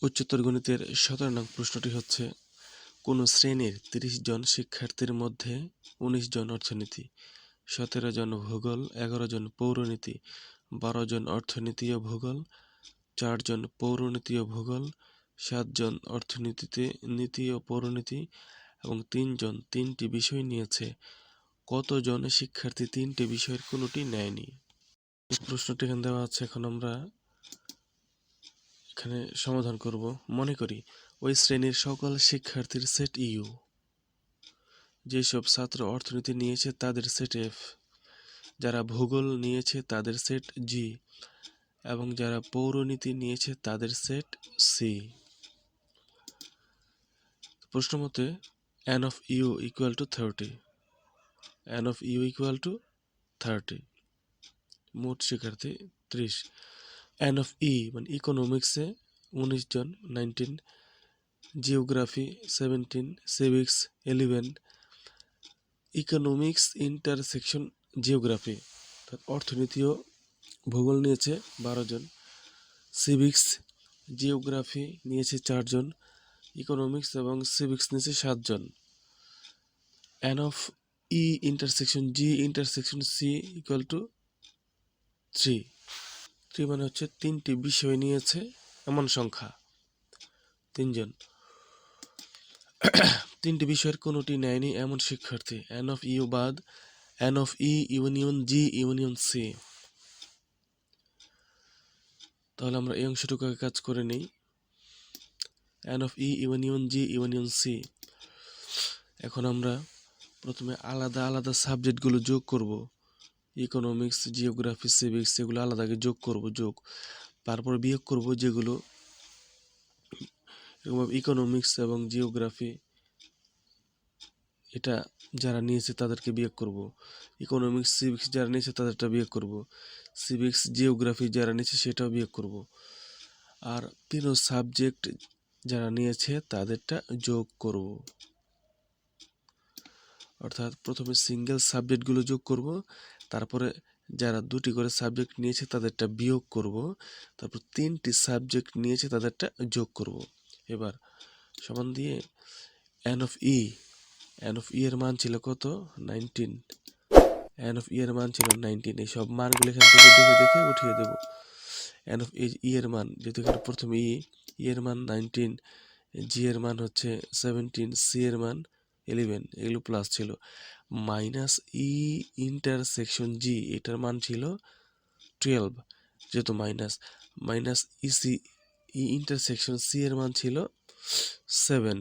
উচ্চতর গণিতের 17 নং প্রশ্নটি হচ্ছে, কোন শ্রেণীর 30 জন শিক্ষার্থীর মধ্যে 19 জন অর্থনীতি, 17 জন ভূগোল, 11 জন পৌরনীতি, 12 জন অর্থনীতি ও ভূগোল, 4 জন পৌরনীতি ও ভূগোল, 7 জন অর্থনীতিতে নীতি ও পৌরনীতি এবং 3 জন 3টি বিষয় নিয়েছে। কতজন শিক্ষার্থী 3টি বিষয়ের কোনোটি নেয়নি? এই প্রশ্নটি এখানে দেওয়া আছে। এখন আমরা এখানে সমাধান করব। মনে করি ওই শ্রেণীর সকল শিক্ষার্থীর সেট ইউ। যেসব ছাত্র অর্থনীতি নিয়েছে তাদের সেট এফ, যারা ভূগোল নিয়েছে তাদের সেট জি এবং যারা পৌরনীতি নিয়েছে তাদের সেট সি। প্রশ্ন মতে n of u equal to 30, n of u equal to 30, মোট শিক্ষার্থী 30। n of e মানে ইকোনমিক্সে 19 জন 19, geography 17, civics 11, economics intersection geography অর্থনীতি ও ভূগোল নিয়েছে 12 জন, সিভিক্স জিওগ্রাফি নিয়েছে 4 জন, ইকোনমিক্স এবং সিভিক্স নিয়েছে 7 জন। n of e intersection G intersection C equal to 3। 3 মানে হচ্ছে 3টি বিষয় নিয়েছে এমন সংখ্যা 3 জন। 3টি বিষয়ের কোনোটি নেয়নি এমন শিক্ষার্থী, n of u বাদ n of e union G union C. তাহলে আমরা এই অংশটুকু কাজ করে নিই। n of e union G union C. এখন আমরা প্রথমে আলাদা আলাদা সাবজেক্টগুলো যোগ করব। ইকোনমিক্স, জিওগ্রাফি, সিভিক্স এগুলো আলাদা আগে যোগ করব, তারপর বিয়োগ করব যেগুলো ইকোনমিক্স এবং জিওগ্রাফি এটা যারা নিয়েছে তাদেরকে বিয়োগ করব, ইকোনমিক্স সিভিক্স যারা নিয়েছে তাদেরটা বিয়োগ করব, সিভিক্স জিওগ্রাফি যারা নিয়েছে সেটাও বিয়োগ করব, আর 3 সাবজেক্ট যারা নিয়েছে তাদেরটা যোগ করব। অর্থাৎ প্রথমে সিঙ্গেল সাবজেক্টগুলো যোগ করব, তারপরে যারা 2টি করে সাবজেক্ট নিয়েছে তাদেরটা বিয়োগ করব, তারপর 3টি সাবজেক্ট নিয়েছে তাদেরটা যোগ করব। এবার সমান দিয়ে n of e এর মান ছিল কত? 19। n of e এর মান ছিল 19। এই সব মানগুলো এখান থেকে দেখে দেখে উঠিয়ে দেব। n of e এর মান, যেহেতু এখানে প্রথমে এর মান 19, জি এর মান হচ্ছে 17, সি এর মান 11, এগুলো প্লাস ছিল, মাইনাস ই ইন্টারসেকশন জি এটার মান ছিল 12, যেহেতু মাইনাস ইসি ই ইন্টারসেকশন সি এর মান ছিল 7,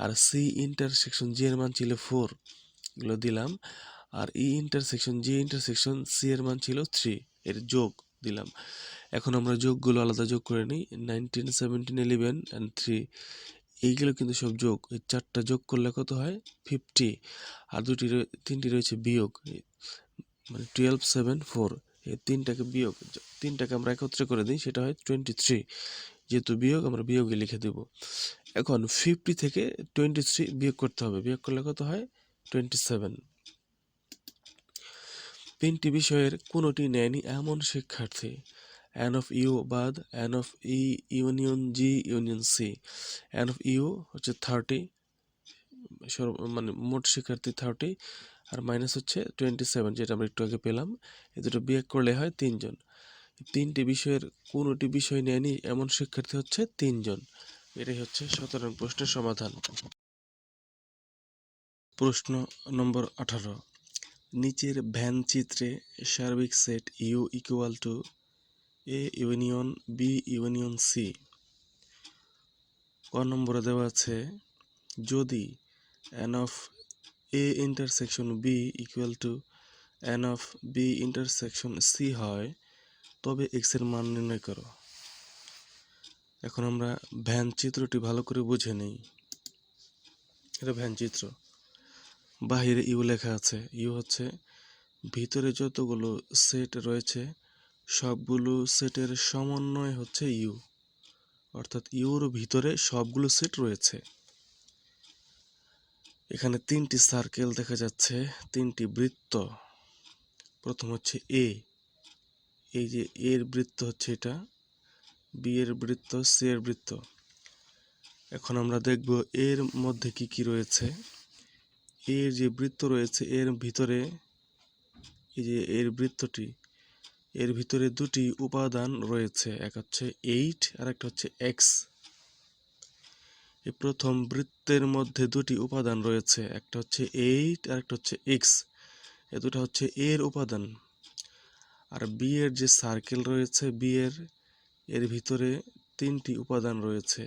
আর সি ইন্টারসেকশন জি এর মান ছিল 4, এগুলো দিলাম, আর ই ইন্টারসেকশন জি ইন্টারসেকশন সি এর মান ছিল 3, এর যোগ দিলাম। এখন আমরা যোগগুলো আলাদা যোগ করে নিই। 19, 17, 11 and 3 এইগুলো কিন্তু সব যোগ। এই 4টা যোগ করলে কত হয়? 50। আর 3টি রয়েছে বিয়োগ, মানে 12, 7, 4। এই 3টাকে বিয়োগ, 3টাকে আমরা একত্রে করে দিই, সেটা হয় 23। যেহেতু বিয়োগ আমরা বিয়োগে লিখে দেব। এখন 50 থেকে 23 বিয়োগ করতে হবে, বিয়োগ করলে কত হয়? 27। 3টি বিষয়ের কোনোটি নেয়নি এমন শিক্ষার্থী, n of u বাদ n of e union G union C. n of u হচ্ছে 30, মানে মোট শিক্ষার্থী 30, আর মাইনাস হচ্ছে 27 যেটা আমরা একটু আগে পেলাম। এই দুটো বিয়োগ করলে হয় 3 জন। 3টি বিষয়ের কোনোটি বিষয় নেয়নি এমন শিক্ষার্থী হচ্ছে 3 জন। এটাই হচ্ছে 17 নং প্রশ্নের সমাধান। প্রশ্ন নম্বর 18, নিচের ভ্যান চিত্রে সার্বিক set U equal to A union B union C. ক নম্বরে দেওয়া আছে, যদি n of a intersection B equal to n of b intersection C হয় তবে x এর মান নির্ণয় করো। এখন আমরা ভ্যান চিত্রটি ভালো করে বুঝে নেই। এটা ভ্যান চিত্র, বাহিরে ইউ লেখা আছে। ইউ হচ্ছে ভিতরে যতগুলো সেট রয়েছে সবগুলো সেটের সমন্বয় হচ্ছে ইউ, অর্থাৎ ইউর ভিতরে সবগুলো সেট রয়েছে। এখানে 3টি সার্কেল দেখা যাচ্ছে, 3টি বৃত্ত। প্রথম হচ্ছে এ, এই যে এর বৃত্ত হচ্ছে এটা, বি এর বৃত্ত, সি এর বৃত্ত। এখন আমরা দেখব এর মধ্যে কি কি রয়েছে। এর যে বৃত্ত রয়েছে এর ভিতরে, এই যে এর বৃত্তটি, এর ভিতরে দুটি উপাদান রয়েছে, এক হচ্ছে 8 আর একটা হচ্ছে এক্স। এই প্রথম বৃত্তের মধ্যে দুটি উপাদান রয়েছে, একটা হচ্ছে 8 আর একটা হচ্ছে এক্স। এ দুটো হচ্ছে এর উপাদান। আর বি এর যে সার্কেল রয়েছে, বি এর ভিতরে তিনটি উপাদান রয়েছে,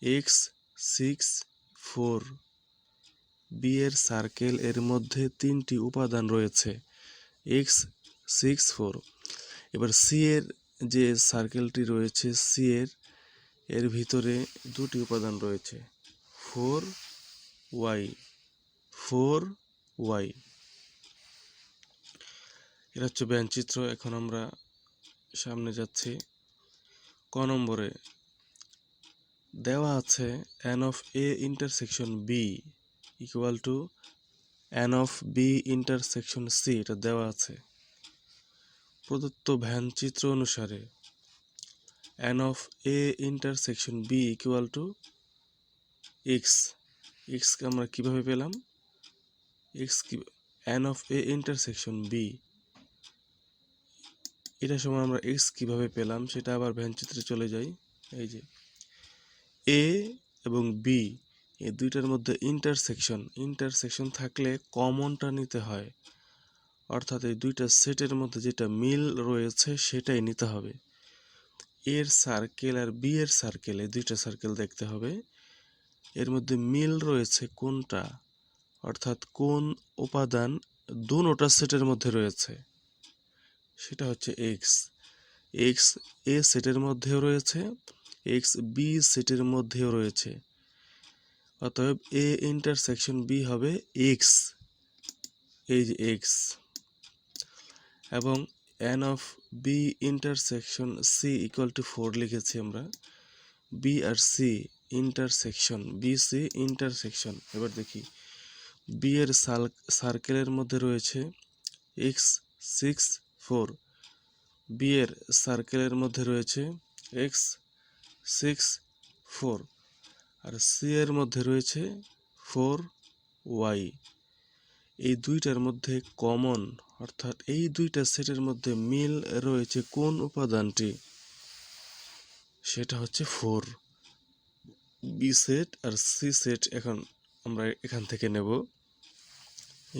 এক্স, 6, 4। বি এর সার্কেল এর মধ্যে তিনটি উপাদান রয়েছে, এক্স, 6, 4। এবার সি এর যে সার্কেলটি রয়েছে, সি এর ভিতরে দুটি উপাদান রয়েছে, 4y, 4y। এটা হচ্ছে ব্যঞ্চিত্র। এখন আমরা সামনে যাচ্ছি। ক নম্বরে দেওয়া আছে n of a intersection b equal to n of b intersection c, এটা দেওয়া আছে। প্রদত্ত ব্যঞ্চিত্র অনুসারে n of a intersection b equal to x, x কে আমরা কিভাবে পেলাম, x কি, n of a intersection b, এটা সময় আমরা x কিভাবে পেলাম সেটা আবার ব্যঞ্চিত্রে চলে যাই। এই যে a এবং b এই দুইটার মধ্যে ইন্টারসেকশন থাকলে কমনটা নিতে হয়, অর্থাৎ এই দুইটা সেটের মধ্যে যেটা মিল রয়েছে সেটাই নিতে হবে। এর সার্কেল আর বি এর সার্কেল, এই দুইটা সার্কেল দেখতে হবে, এর মধ্যে মিল রয়েছে কোনটা, অর্থাৎ কোন উপাদান দুটোটা সেটের মধ্যে রয়েছে, সেটা হচ্ছে এক্স। এক্স এ সেটের মধ্যেও রয়েছে, এক্স বি সেটের মধ্যেও রয়েছে, অতএব এ ইন্টারসেকশন বি হবে এক্স, এই যে এক্স। এবং n of B intersection C equal to 4 লিখেছি আমরা। বি আর C intersection, B C intersection. এবার দেখি বি এর সার্কেলের মধ্যে রয়েছে এক্স, 6, 4। বি এর সার্কেলের মধ্যে রয়েছে এক্স, 6, 4। আর সি এর মধ্যে রয়েছে 4y। এই দুইটার মধ্যে কমন, অর্থাৎ এই দুইটা সেটের মধ্যে মিল রয়েছে কোন উপাদানটি, সেটা হচ্ছে 4। B set R she said এখন আমরা এখান থেকে নেব।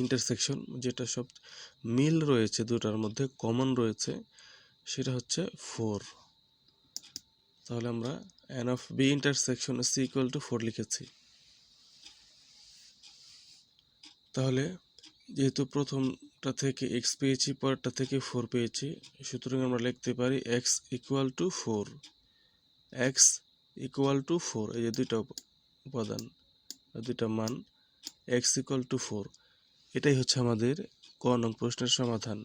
ইন্টারসেকশন যেটা সব মিল রয়েছে দুটার মধ্যে, কমন রয়েছে, সেটা হচ্ছে 4। তাহলে আমরা n of b intersection c equal to 4 লিখেছি। তাহলে যেহেতু প্রথমটা থেকে x পেয়েছি, পরেরটা থেকে 4 পেয়েছি, সুতরাং আমরা লিখতে পারি x equal to 4, x equal to 4। এই যে দুইটা উপাদান, দুইটা মান, x equal to 4। এটাই হচ্ছে আমাদের ক নং প্রশ্নের সমাধান।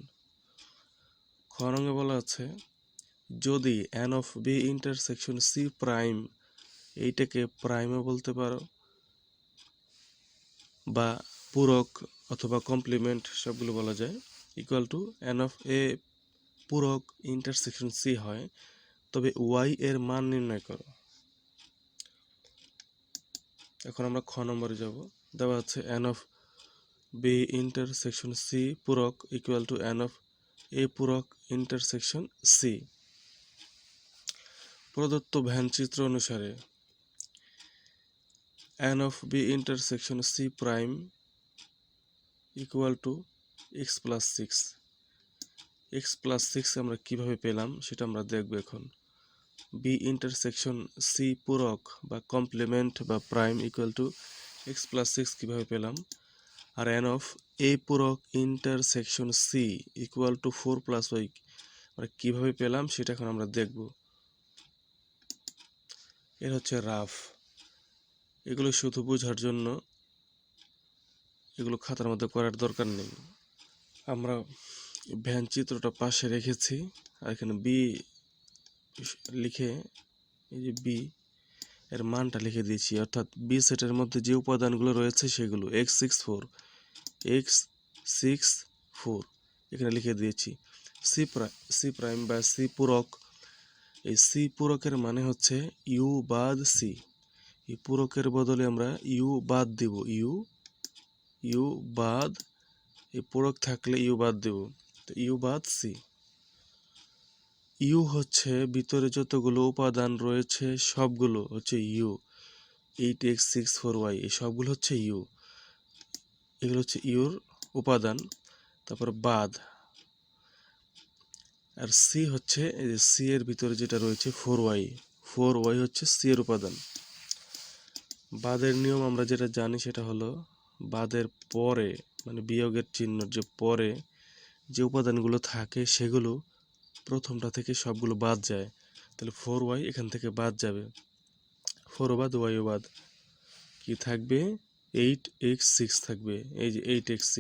খ নংয়ে বলা আছে যদি n of b intersection c prime, এইটাকে প্রাইমও বলতে পারো বা পূরক অথবা কমপ্লিমেন্ট সবগুলো বলা যায়, equal to n of a পূরক ইন্টারসেকশন সি হয়, তবে y এর মান নির্ণয় করো। এখন আমরা খ নম্বরে যাব। দেওয়া আছে n of b intersection C পূরক equal to n of a পূরক ইন্টারসেকশন সি। প্রদত্ত ব্যঞ্চিত্র অনুসারে n of b intersection c prime equal to x plus 6। x plus 6 আমরা কিভাবে পেলাম সেটা আমরা দেখব এখন। b intersection c পূরক বা কমপ্লিমেন্ট বা prime equal to x plus 6 কিভাবে পেলাম, আর n of a পূরক intersection c equal to 4 plus y আমরা কিভাবে পেলাম সেটা এখন আমরা দেখব। এর হচ্ছে রাফ, এগুলো শুধু বোঝার জন্য, এগুলো খাতার মধ্যে করার দরকার নেই। আমরা ব্যঞ্চিত্রটা পাশে রেখেছি আর এখানে বি লিখে, এই যে বি এর মানটা লিখে দিয়েছি, অর্থাৎ বি সেটের মধ্যে যে উপাদানগুলো রয়েছে সেগুলো x 6 4, x 6 4 এখানে লিখে দিয়েছি। সি প্রাইম বা সি পূরক এই সি পূরকের মানে হচ্ছে ইউ বাদ সি। এই পূরকের বদলে আমরা ইউ বাদ দিব, ইউ বাদ, এই পূরক থাকলে ইউ বাদ দেব, তো ইউ বাদ সি। ইউ হচ্ছে ভিতরে যতগুলো উপাদান রয়েছে সবগুলো হচ্ছে ইউ, 8x64y, এই সবগুলো হচ্ছে ইউ, এগুলো হচ্ছে ইউর উপাদান। তারপর বাদ, আর সি হচ্ছে এই যে সি এর ভিতরে যেটা রয়েছে 4y হচ্ছে সি এর উপাদান। বাদের নিয়ম আমরা যেটা জানি সেটা হলো বাদের পরে মানে বিয়োগের চিহ্নের যে পরে যে উপাদানগুলো থাকে সেগুলো প্রথমটা থেকে সবগুলো বাদ যায়, তাহলে 4y এখান থেকে বাদ যাবে, 4 বাদ y বাদ, কি থাকবে 8x6 থাকবে, এই যে 8x6,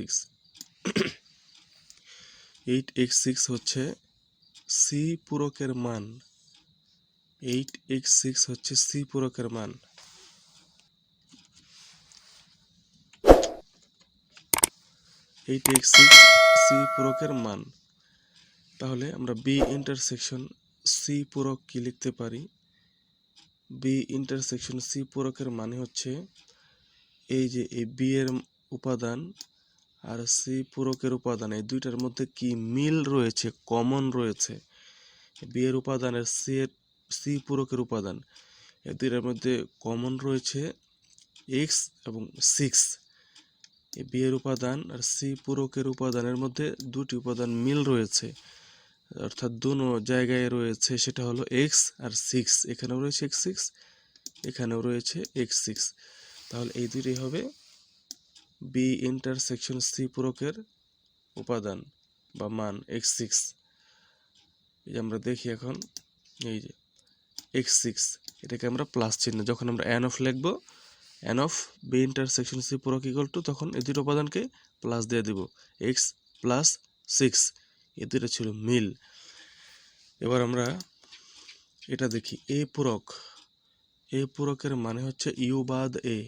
8x6 হচ্ছে সি পূরকের মান, 8x6 হচ্ছে সি পূরকের মান। এইট এক্স সিক্স সি পূরকের মান। তাহলে আমরা বি ইন্টারসেকশন সি পূরক কি লিখতে পারি? বি ইন্টারসেকশন সি পূরকের মানে হচ্ছে এই যে এই বি এর উপাদান আর সি পূরকের উপাদান এই দুইটার মধ্যে কি মিল রয়েছে, কমন রয়েছে। বি এর উপাদান আর সি পূরকের উপাদান এই দুইটার মধ্যে কমন রয়েছে এক্স এবং 6। এই বি এর উপাদান আর সি পূরকের উপাদানের মধ্যে দুটি উপাদান মিল রয়েছে, অর্থাৎ দুটো জায়গায় রয়েছে, সেটা হলো এক্স আর 6, এখানেও রয়েছে x6, এখানেও রয়েছে x6। তাহলে এই দুইটাই হবে বি ইন্টারসেকশন সি পূরকের উপাদান বা মান x6। এই যে আমরা দেখি এখন এই যে x6, এটাকে আমরা প্লাস চিহ্ন, যখন আমরা অ্যান অফ লিখবো, n of B intersection C পূরক ইকুয়াল টু, তখন এই দুটো উপাদানকে প্লাস দিয়ে দিব, x প্লাস 6, এই দুটো ছিল মিল। এবার আমরা এটা দেখি এ পূরক, এ পূরকের মানে হচ্ছে ইউ বাদ এ,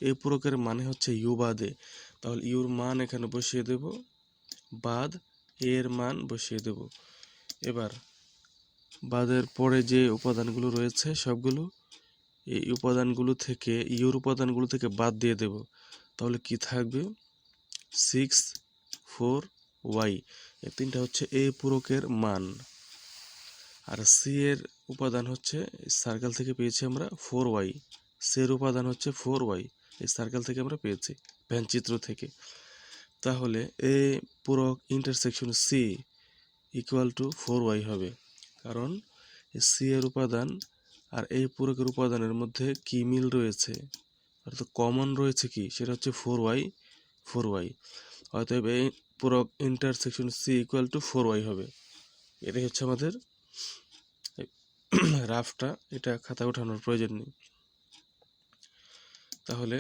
এ পূরকের মানে হচ্ছে ইউ বাদ এ। তাহলে ইউর মান এখানে বসিয়ে দেব, বাদ এর মান বসিয়ে দেব। এবার বাদের পরে যে উপাদানগুলো রয়েছে সবগুলো এই উপাদানগুলো থেকে ইউর উপাদানগুলো থেকে বাদ দিয়ে দেব, তাহলে কি থাকবে 6 4y, এই তিনটা হচ্ছে এ পূরকের মান। আর সি এর উপাদান হচ্ছে সার্কেল থেকে পেয়েছি আমরা 4y, সি এর উপাদান হচ্ছে 4y, এই সার্কেল থেকে আমরা পেয়েছি ভ্যানচিত্র থেকে। তাহলে এ পূরক intersection C equal two 4y হবে, কারণ সি এর উপাদান আর এই পূরকের উপাদানের মধ্যে কি মিল রয়েছে, অর্থাৎ কমন রয়েছে কি, সেটা হচ্ছে 4y। অতএব এই পূরক intersection C equal two 4y হবে। এটাই হচ্ছে আমাদের রাফটা, এটা খাতা ওঠানোর প্রয়োজন নেই। তাহলে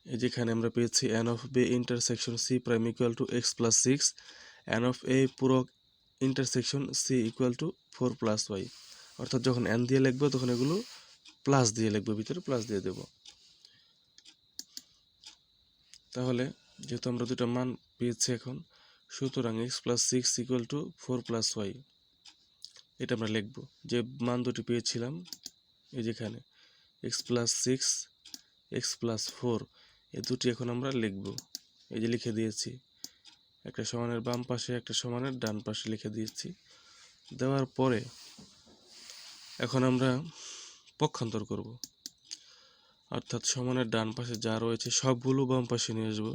এই যেখানে আমরা পেয়েছি n of B intersection C prime equal to x plus 6, n of A পূরক intersection C equal to 4 plus Y, অর্থাৎ যখন অ্যান দিয়ে লিখবো তখন এগুলো প্লাস দিয়ে লিখবো, ভিতরে প্লাস দিয়ে দেব। তাহলে যেহেতু আমরা দুটো মান পেয়েছি এখন, সুতরাং X plus 6 equal to 4 plus Y, এটা আমরা লিখবো। যে মান দুটি পেয়েছিলাম এই যেখানে এক্স প্লাস 6 এক্স প্লাস 4, এই দুটি এখন আমরা লিখব। এই যে লিখে দিয়েছি, একটা সমানের বাম পাশে একটা সমানের ডান পাশে লিখে দিয়েছি। দেওয়ার পরে এখন আমরা পক্ষান্তর করব, অর্থাৎ সমানের ডান পাশে যা রয়েছে সবগুলো বাম পাশে নিয়ে আসবো,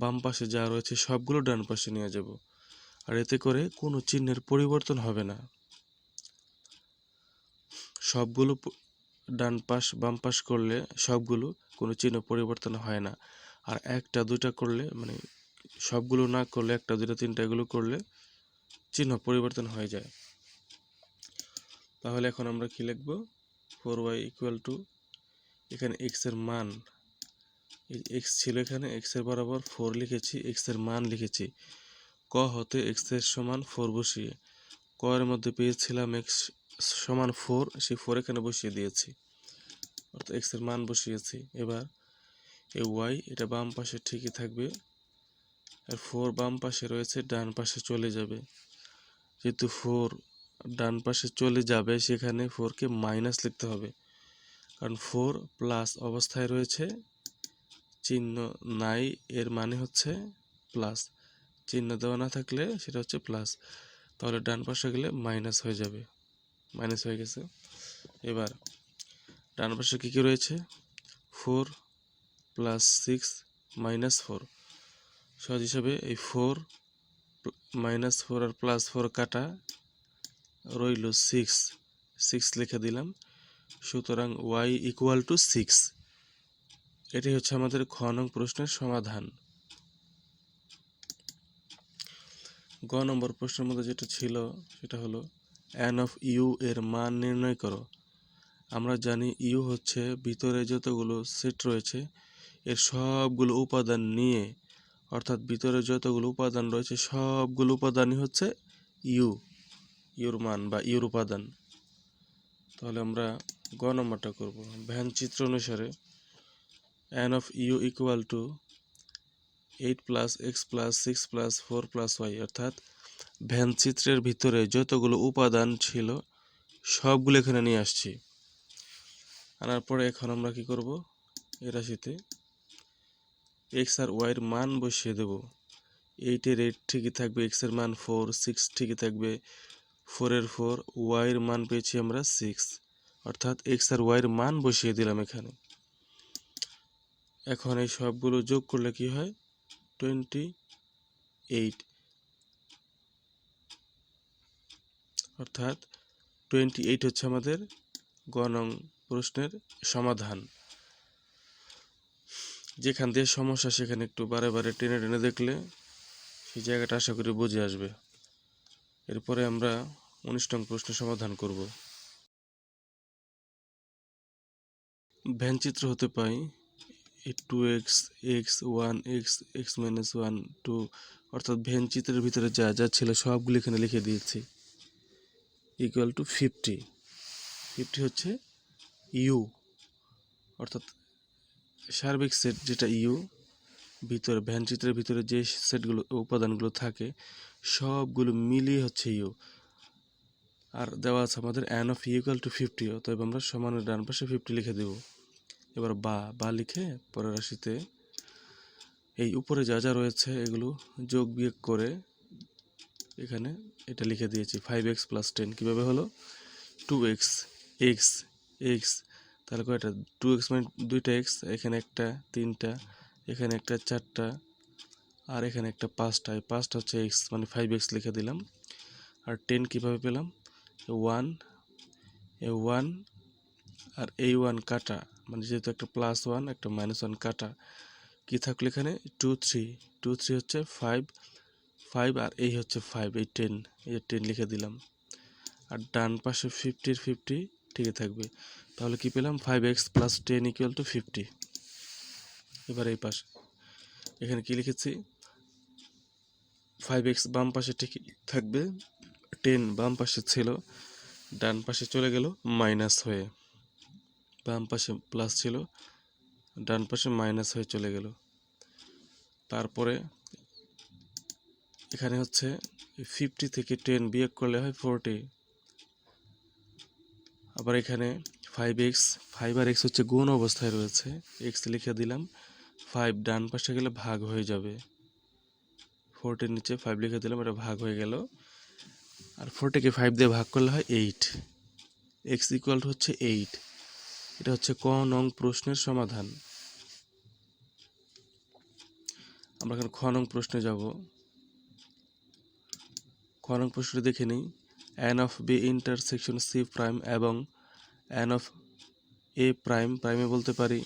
বাম পাশে যা রয়েছে সবগুলো ডান পাশে নিয়ে যাব, আর এতে করে কোনো চিহ্নের পরিবর্তন হবে না। সবগুলো ডান পাশ বাম পাশ করলে সবগুলো কোনো চিহ্ন পরিবর্তন হয় না, আর একটা দুইটা করলে মানে সবগুলো না করলে একটা দুইটা তিনটা এগুলো করলে চিহ্ন পরিবর্তন হয়ে যায়। তাহলে এখন আমরা কি লিখব, 4y ইকুয়াল টু, এখানে x এর মান, x ছিল এখানে, x এর বরাবর 4 লিখেছি, x এর মান লিখেছি, ক হতে x এর সমান 4 বসিয়ে, ক এর মধ্যে পেয়েছিলাম x সমান 4, সেই 4 এখানে বসিয়ে দিয়েছি, অর্থাৎ x এর মান বসিয়েছি। এবার এই y এটা বাম পাশে ঠিকই থাকবে, আর 4 বাম পাশে রয়েছে ডান পাশে চলে যাবে, যেহেতু 4 ডান পাশে চলে যাবে সেখানে 4কে মাইনাস লিখতে হবে, কারণ 4 প্লাস অবস্থায় রয়েছে, চিহ্ন নাই, এর মানে হচ্ছে প্লাস, চিহ্ন দেওয়া না থাকলে সেটা হচ্ছে প্লাস, তাহলে ডান পাশে গেলে মাইনাস হয়ে যাবে, মাইনাস হয়ে গেছে। এবার ডান পাশে কী কী রয়েছে, 4 প্লাস 6 মাইনাস 4, সহজ হিসাবে এই 4 মাইনাস 4 আর প্লাস 4 কাটা, রইল 6 লিখে দিলাম, সুতরাং y ইকুয়াল টু 6। এটাই হচ্ছে আমাদের খ নং প্রশ্নের সমাধান। গ নম্বর প্রশ্নের মধ্যে যেটা ছিল সেটা হলো n অফ u এর মান নির্ণয় করো। আমরা জানি ইউ হচ্ছে ভিতরে যতগুলো সেট রয়েছে এর সবগুলো উপাদান নিয়ে, অর্থাৎ ভিতরে যতগুলো উপাদান রয়েছে সবগুলো উপাদানই হচ্ছে ইউর মান বা ইউর উপাদান। তাহলে আমরা গ নম্বরটা করব। ভ্যান চিত্র অনুসারে n of U equal to 8 plus X plus 6 plus 4 plus Y, অর্থাৎ ভ্যান চিত্রের ভিতরে যতগুলো উপাদান ছিল সবগুলো এখানে নিয়ে আসছি। আনার পরে এখন আমরা কি করব, এই রাশিতে এক্স আর ওয়াইয়ের মান বসিয়ে দেব। 8-এর 8 ঠিকই থাকবে, এক্সের মান 4, 6 ঠিকই থাকবে, 4-এর 4, ওয়াইয়ের মান পেয়েছি আমরা 6, অর্থাৎ এক্স আর ওয়াইয়ের মান বসিয়ে দিলাম এখানে। এখন এই সবগুলো যোগ করলে কি হয়, 28, অর্থাৎ 28 হচ্ছে আমাদের গ নং প্রশ্নের সমাধান। যেখান দিয়ে সমস্যা সেখানে একটু বারে বারে টেনে টেনে দেখলে সেই জায়গাটা আশা করি বুঝে আসবে। এরপরে আমরা 19 নং প্রশ্নের সমাধান করব। ভ্যানচিত্র হতে পাই 2x, x, 1x, x minus 1, 2, অর্থাৎ ভ্যানচিত্রের ভিতরে যা যা ছিল সবগুলো এখানে লিখে দিয়েছি, ইকুয়াল টু 50। 50 হচ্ছে ইউ, অর্থাৎ সার্বিক সেট যেটা ইউ, ভিতরে ভ্যানচিত্রের ভিতরে যে সেটগুলো উপাদানগুলো থাকে সবগুলো মিলিয়ে হচ্ছে ইউ। আর দেওয়া আছে আমাদের n of U equal to 50, অতএব আমরা সমানের ডান পাশে 50 লিখে দেব। এবার বা লিখে পরের রাশিতে এই উপরে যা যা রয়েছে এগুলো যোগ বিয়োগ করে এখানে এটা লিখে দিয়েছি 5x প্লাস 10। কীভাবে হলো, 2x, x, x, তাহলে কয়টা, 2x মানে 2টা x, এখানে একটা 3টা, এখানে একটা 4টা, আর এখানে একটা 5টা, এই 5টা হচ্ছে x মানে 5x লিখে দিলাম। আর 10 কীভাবে পেলাম, 1, 1 আর এই 1 কাটা, মানে যেহেতু একটা প্লাস 1 একটা মাইনাস 1 কাটা, কি থাকলো এখানে 2, 3, 2, 3 হচ্ছে 5, 5 আর এই হচ্ছে 5, এই 10, এই 10 লিখে দিলাম। আর ডান পাশে 50-এর 50 ঠিকই থাকবে, তাহলে কি পেলাম 5x প্লাস 10 ইকুয়াল টু 50। এবার এই পাশে এখানে কি লিখেছি, 5x বাম পাশে ঠিকই থাকবে, 10 বাম পাশে ছিল, ডান পাশে চলে গেল মাইনাস হয়ে, বাম পাশে প্লাস ছিল ডান পাশে মাইনাস হয়ে চলে গেল। তারপরে এখানে হচ্ছে 50 থেকে 10 বিয়োগ করলে হয় 40। আবার এখানে 5x, 5 আর x হচ্ছে গুণ অবস্থায় রয়েছে, x লিখে দিলাম, 5 ডান পাশে গেলে ভাগ হয়ে যাবে, 40-এর নিচে 5 লিখে দিলাম, এটা ভাগ হয়ে গেল। আর 40কে 5 দিয়ে ভাগ করলে হয় 8, x ইকুয়াল টু হচ্ছে 8। এটা হচ্ছে ক নং প্রশ্নের সমাধান। আমরা এখন খ নং প্রশ্নে যাব। খ নং প্রশ্নটি দেখে নিই, n of B intersection C prime এবং n অফ এ প্রাইম, প্রাইমে বলতে পারি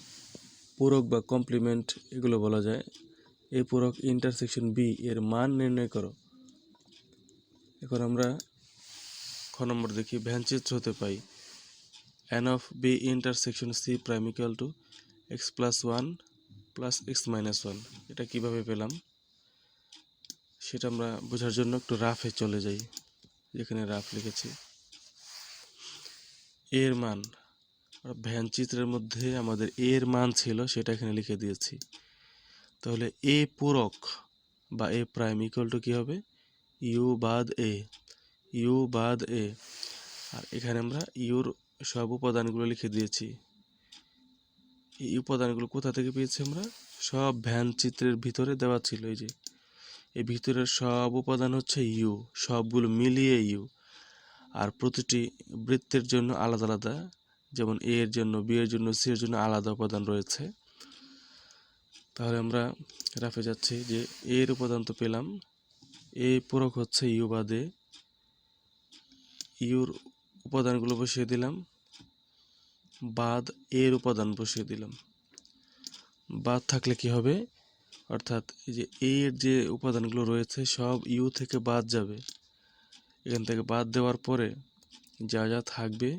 পূরক বা কমপ্লিমেন্ট এগুলো বলা যায়, এ পূরক ইন্টারসেকশন বি এর মান নির্ণয় করো। এখন আমরা খ নম্বর দেখি, ভ্যানচিত্র হতে পাই n of B intersection C prime equal to x plus 1 প্লাস এক্স মাইনাস 1। এটা কীভাবে পেলাম সেটা আমরা বোঝার জন্য একটু রাফে চলে যাই, যেখানে রাফ লিখেছি। এর মান, ভ্যানচিত্রের মধ্যে আমাদের এর মান ছিল সেটা এখানে লিখে দিয়েছি, তাহলে এ পূরক বা এ প্রাইম ইকুয়াল টু কী হবে, ইউ বাদ এ, ইউ বাদ এ, আর এখানে আমরা ইউর সব উপাদানগুলো লিখে দিয়েছি। এই উপাদানগুলো কোথা থেকে পেয়েছি আমরা? সব ভ্যান চিত্রের ভিতরে দেওয়া ছিল। এই যে এই ভিতরের সব উপাদান হচ্ছে ইউ, সবগুলো মিলিয়ে ইউ। আর প্রতিটি বৃত্তের জন্য আলাদা আলাদা, যেমন এ এর জন্য, বি এর জন্য, সি এর জন্য আলাদা উপাদান রয়েছে। তাহলে আমরা রাফে যাচ্ছি যে এর উপাদান তো পেলাম, এ পূরক হচ্ছে ইউ বাদে, ইউর উপাদানগুলো বসিয়ে দিলাম, বাদ এর উপাদান বসিয়ে দিলাম। বাদ থাকলে কি হবে? অর্থাৎ এই যে এর যে উপাদানগুলো রয়েছে সব ইউ থেকে বাদ যাবে। এখান থেকে বাদ দেওয়ার পরে যা যা থাকবে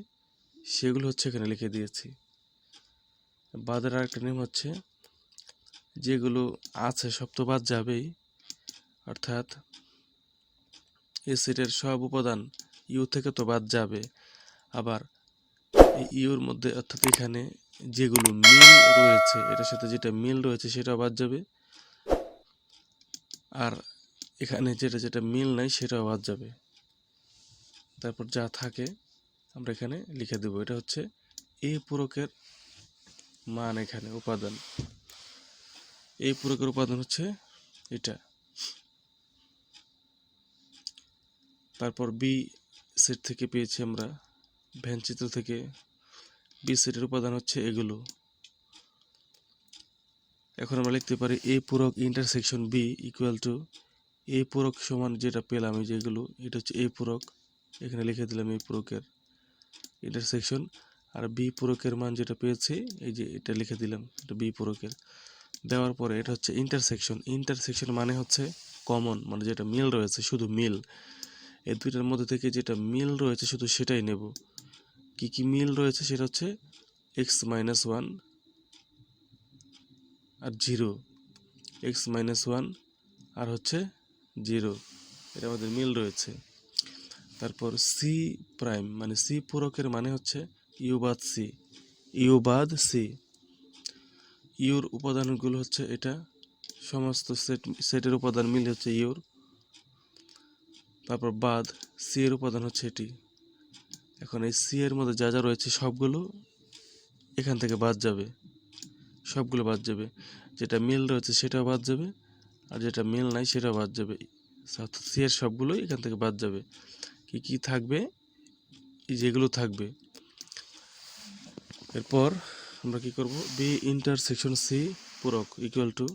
সেগুলো হচ্ছে এখানে লিখে দিয়েছি। বাদের আরেকটা নিয়ম হচ্ছে যেগুলো আছে সব তো বাদ যাবেই, অর্থাৎ এই সেটের সব উপাদান ইউ থেকে তো বাদ যাবে, আবার এই ইউর মধ্যে অর্থাৎ এখানে যেগুলো মিল রয়েছে এটার সাথে যেটা মিল রয়েছে সেটাও বাদ যাবে, আর এখানে যেটা যেটা মিল নাই সেটাও বাদ যাবে। তারপর যা থাকে আমরা এখানে লিখে দেব। এটা হচ্ছে এই পূরকের মান, এখানে উপাদান। এই পূরকের উপাদান হচ্ছে এটা। তারপর বি সেট থেকে পেয়েছি আমরা, ভ্যান চিত্র থেকে বি সেটের উপাদান হচ্ছে এগুলো। এখন আমরা লিখতে পারি এ পূরক ইন্টারসেকশন বি ইকুয়াল টু এ পূরক সমান যেটা পেলাম এই যেগুলো, এটা হচ্ছে এ পূরক, এখানে লিখে দিলাম এই পূরকের ইন্টারসেকশন, আর বি পূরকের মান যেটা পেয়েছি এই যে এটা লিখে দিলাম, এটা বি পূরকের। দেওয়ার পরে এটা হচ্ছে ইন্টারসেকশন। ইন্টারসেকশন মানে হচ্ছে কমন, মানে যেটা মিল রয়েছে, শুধু মিল। এই দুইটার মধ্যে থেকে যেটা মিল রয়েছে শুধু সেটাই নেব। কি কি মিল রয়েছে সেটা হচ্ছে x-1 আর 0, x-1 আর হচ্ছে 0, এটা আমাদের মিল রয়েছে। তারপর সি প্রাইম মানে সি পূরকের মানে হচ্ছে ইউ বাদ সি, ইউ বাদ সি। ইউর উপাদানগুলো হচ্ছে এটা, সমস্ত সেটের উপাদান মিলে হচ্ছে ইউর। তারপর বাদ সি এর উপাদান হচ্ছে এটি। এখন এই সি এর মধ্যে যা যা রয়েছে সবগুলো এখান থেকে বাদ যাবে, সবগুলো বাদ যাবে। যেটা মিল রয়েছে সেটাও বাদ যাবে, আর যেটা মিল নাই সেটাও বাদ যাবে। সি এর সবগুলোই এখান থেকে বাদ যাবে। কি কি থাকবে? যেগুলো থাকবে। এরপর আমরা কি করব? বি ইন্টারসেকশন সি পূরক equal to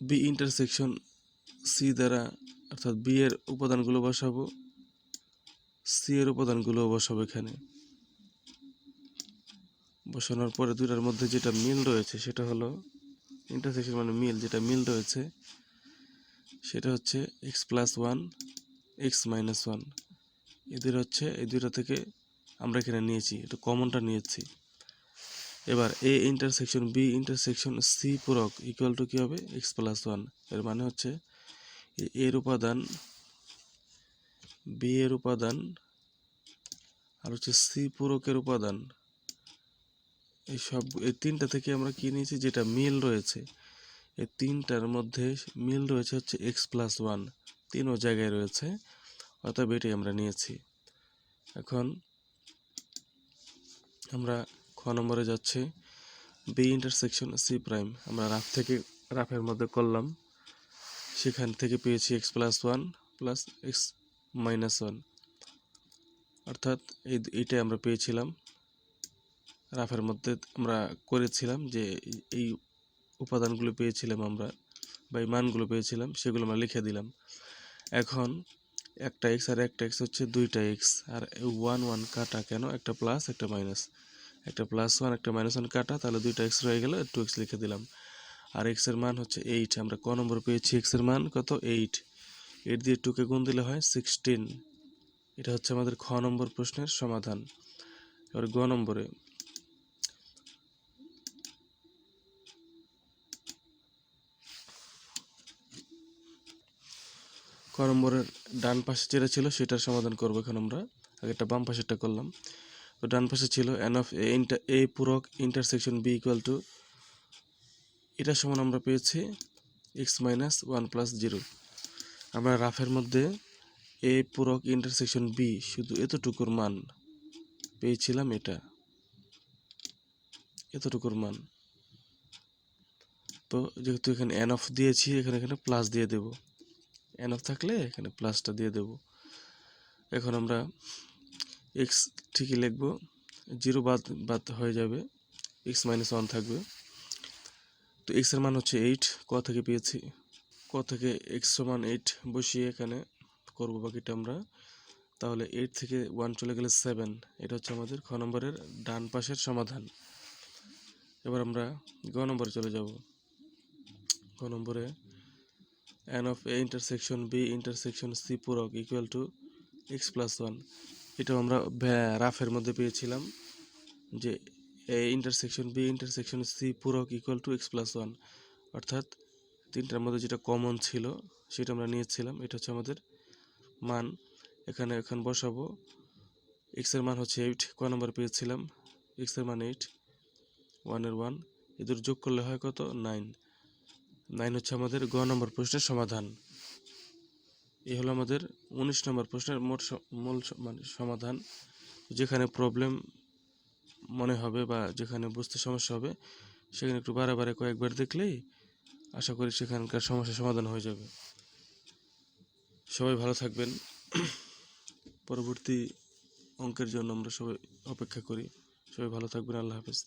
B intersection C দ্বারা, অর্থাৎ বি এর উপাদানগুলো বসাবো, সি এর উপাদানগুলো বসাবো এখানে। বসানোর পরে দুইটার মধ্যে যেটা মিল রয়েছে সেটা হলো ইন্টারসেকশন মানে মিল, যেটা মিল রয়েছে সেটা হচ্ছে x+1 x-1। এদের হচ্ছে এই দুইটা থেকে আমরা এখানে নিয়েছি, এটা কমনটা নিয়েছি। এবার A intersection B intersection C পূরক ইকুয়াল টু কী হবে? x+1। এর মানে হচ্ছে এর উপাদান, বি এর উপাদান আর হচ্ছে সি পূরকের উপাদান, এই তিনটা থেকে আমরা কি নিয়েছি? যেটা মিল রয়েছে এই তিনটার মধ্যে মিল রয়েছে হচ্ছে x+1, তিনও জায়গায় রয়েছে, অতএব এটাই আমরা নিয়েছি। এখন আমরা খ নম্বরে যাচ্ছি, বি ইন্টারসেকশন সি প্রাইম। আমরা রাফের মধ্যে করলাম, সেখান থেকে পেয়েছি x+1 প্লাস x-1, অর্থাৎ এইটাই আমরা পেয়েছিলাম। রাফের মধ্যে আমরা করেছিলাম যে এই উপাদানগুলো পেয়েছিলাম আমরা, বা এই মানগুলো পেয়েছিলাম, সেগুলো আমরা লিখে দিলাম। এখন একটা এক্স আর একটা এক্স হচ্ছে দুইটা এক্স, আর 1 কাটা কেন? একটা প্লাস একটা মাইনাস, একটা +1 একটা -1 কাটা, তাহলে দুইটা এক্স রয়ে গেল, 2x লিখে দিলাম। আর এক্স এর মান হচ্ছে 8। আমরা ক নম্বর পেয়েছি এক্স এর মান কত? 8। 8 দিয়ে 2 কে গুণ দিলে হয় 16। এটা হচ্ছে আমাদের খ নম্বর প্রশ্নের সমাধান। এবার গ নম্বরে, ক নম্বরের ডান পাশে যেটা ছিল সেটার সমাধান করবো এখন আমরা। আগেরটা বাম পাশেরটা করলাম। তো ডান পাশে ছিল এন অফ এ পূরক ইন্টারসেকশন বি ইকুয়াল টু, এটা সমান আমরা পেয়েছি x-1 + 0। আমরা রাফের মধ্যে এ পূরক ইন্টারসেকশন বি শুধু এতটুকুর মান পেয়েছিলাম, এতটুকুর মান। তো যেহেতু এখানে এন অফ দিয়েছি, এখানে প্লাস দিয়ে দেব, এন অফ থাকলে এখানে প্লাসটা দিয়ে দেব। এখন আমরা এক্স ঠিকই লিখবো, 0 বাদ হয়ে যাবে, এক্স মাইনাস 1 থাকবে। তো এক্সের মান হচ্ছে 8, ক থেকে পেয়েছি, ক থেকে এক্স সমান 8 বসিয়ে এখানে করবো বাকিটা আমরা। তাহলে 8 থেকে 1 চলে গেলে 7, এটা হচ্ছে আমাদের খ নম্বরের ডান পাশের সমাধান। এবার আমরা গ নম্বরে চলে যাব। গ নম্বরে n of A intersection B intersection C পূরক ইকুয়াল টু এক্স প্লাস 1। এটাও আমরা রাফের মধ্যে পেয়েছিলাম যে A intersection B intersection C পূরক ইকুয়াল টু এক্স প্লাস 1, অর্থাৎ তিনটার মধ্যে যেটা কমন ছিল সেটা আমরা নিয়েছিলাম। এটা হচ্ছে আমাদের মান, এখানে বসাবো। এক্সের মান হচ্ছে 8, ক নম্বর পেয়েছিলাম, এক্সের মান 8, 1 এদের যোগ করলে হয় কত, 9 হচ্ছে আমাদের গ নম্বর প্রশ্নের সমাধান। এই হলো আমাদের 19 নম্বর প্রশ্নের মূল সমাধান। যেখানে প্রবলেম মনে হবে বা যেখানে বুঝতে সমস্যা হবে সেখানে একটু বারে কয়েকবার দেখলেই আশা করি সেখানকার সমস্যার সমাধান হয়ে যাবে। সবাই ভালো থাকবেন। পরবর্তী অঙ্কের জন্য আমরা সবাই অপেক্ষা করি। সবাই ভালো থাকবেন। আল্লাহ হাফেজ।